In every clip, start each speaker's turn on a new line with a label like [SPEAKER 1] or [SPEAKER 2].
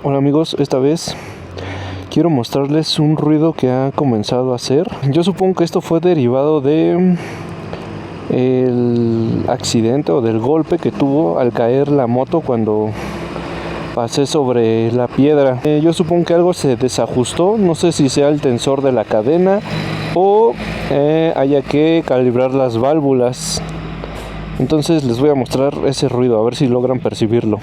[SPEAKER 1] Hola amigos, esta vez quiero mostrarles un ruido que ha comenzado a hacer. Yo supongo que esto fue derivado de el accidente o del golpe que tuvo al caer la moto cuando pasé sobre la piedra. Yo supongo que algo se desajustó, no sé si sea el tensor de la cadena o haya que calibrar las válvulas. Entonces les voy a mostrar ese ruido, a ver si logran percibirlo.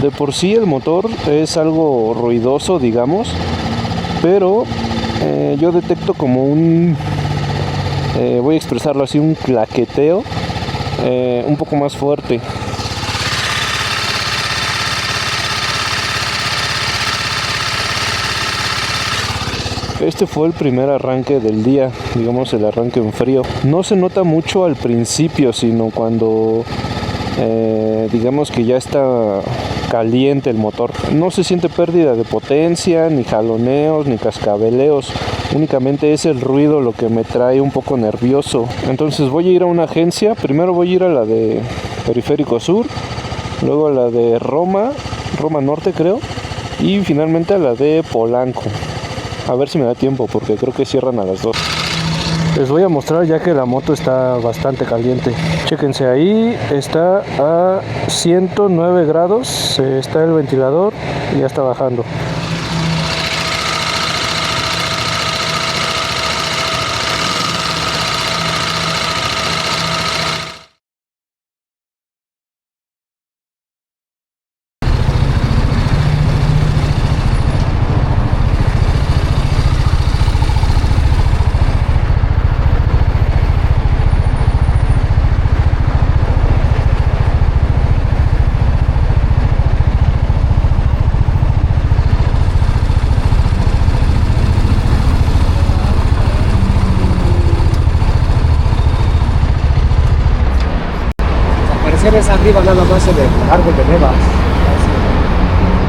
[SPEAKER 1] De por sí el motor es algo ruidoso, digamos, pero yo detecto como un, voy a expresarlo así, un claqueteo un poco más fuerte. Este fue el primer arranque del día, digamos el arranque en frío. No se nota mucho al principio, sino cuando digamos que ya está caliente el motor. No se siente pérdida de potencia, ni jaloneos, ni cascabeleos. Únicamente es el ruido lo que me trae un poco nervioso. Entonces voy a ir a una agencia. Primero voy a ir a la de Periférico Sur, luego a la de Roma Norte creo, y finalmente a la de Polanco. A ver si me da tiempo porque creo que cierran a las 2. Les voy a mostrar ya que la moto está bastante caliente. Chéquense ahí, está a 109 grados, está el ventilador y ya está bajando.
[SPEAKER 2] Es arriba nada más en el árbol de Nevas,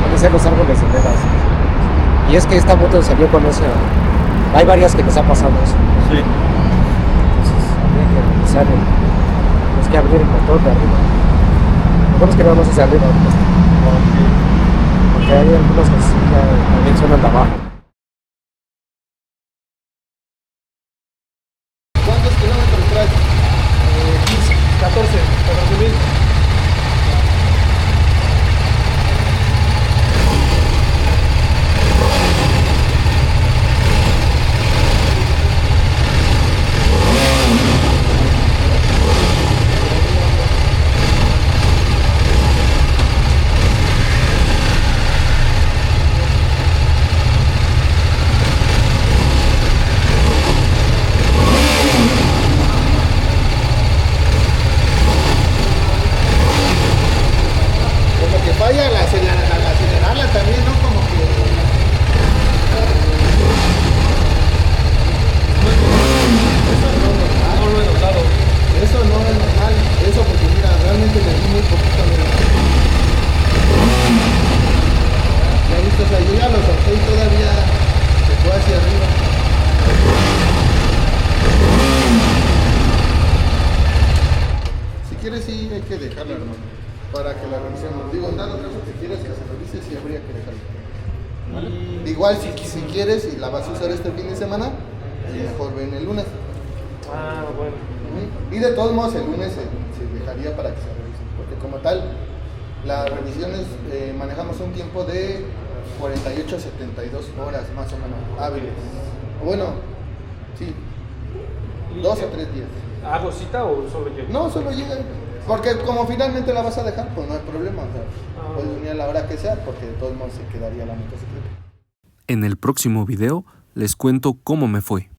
[SPEAKER 2] van a ser los árboles de Nevas. Y es que esta moto salió con esa, hay varias que nos ha pasado eso.
[SPEAKER 1] Sí.
[SPEAKER 2] Entonces habría que revisar, es que abrir el motor de arriba. Lo bueno es que no vamos hacia arriba, porque hay algunas que sí también suenan de abajo.
[SPEAKER 1] ¿Cuántos kilómetros traes? 15, 14 mil. Vaya al acelerarla también, ¿no? Como que no lo he notado. Eso no es normal. Eso porque mira, realmente le di muy poquito. Ya viste, o sea, yo ya lo solté y todavía se fue hacia arriba. Si quieres sí hay que dejarla, hermano, para que la revisemos. Digo, en dado caso que quieres que se revise, sí habría que dejarla. ¿Vale? Igual si quieres y la vas a usar este fin de semana, mejor ven el lunes.
[SPEAKER 2] Ah, bueno.
[SPEAKER 1] Y de todos modos el lunes se dejaría para que se revise, porque como tal, las revisiones manejamos un tiempo de 48 a 72 horas más o menos hábiles. Bueno, sí, 2 a 3 días.
[SPEAKER 2] ¿Hago cita o solo llega?
[SPEAKER 1] No, solo llega. Porque como finalmente la vas a dejar, pues no hay problema. O sea, puedes venir a la hora que sea, porque de todos modos se quedaría la motocicleta.
[SPEAKER 3] En el próximo video les cuento cómo me fue.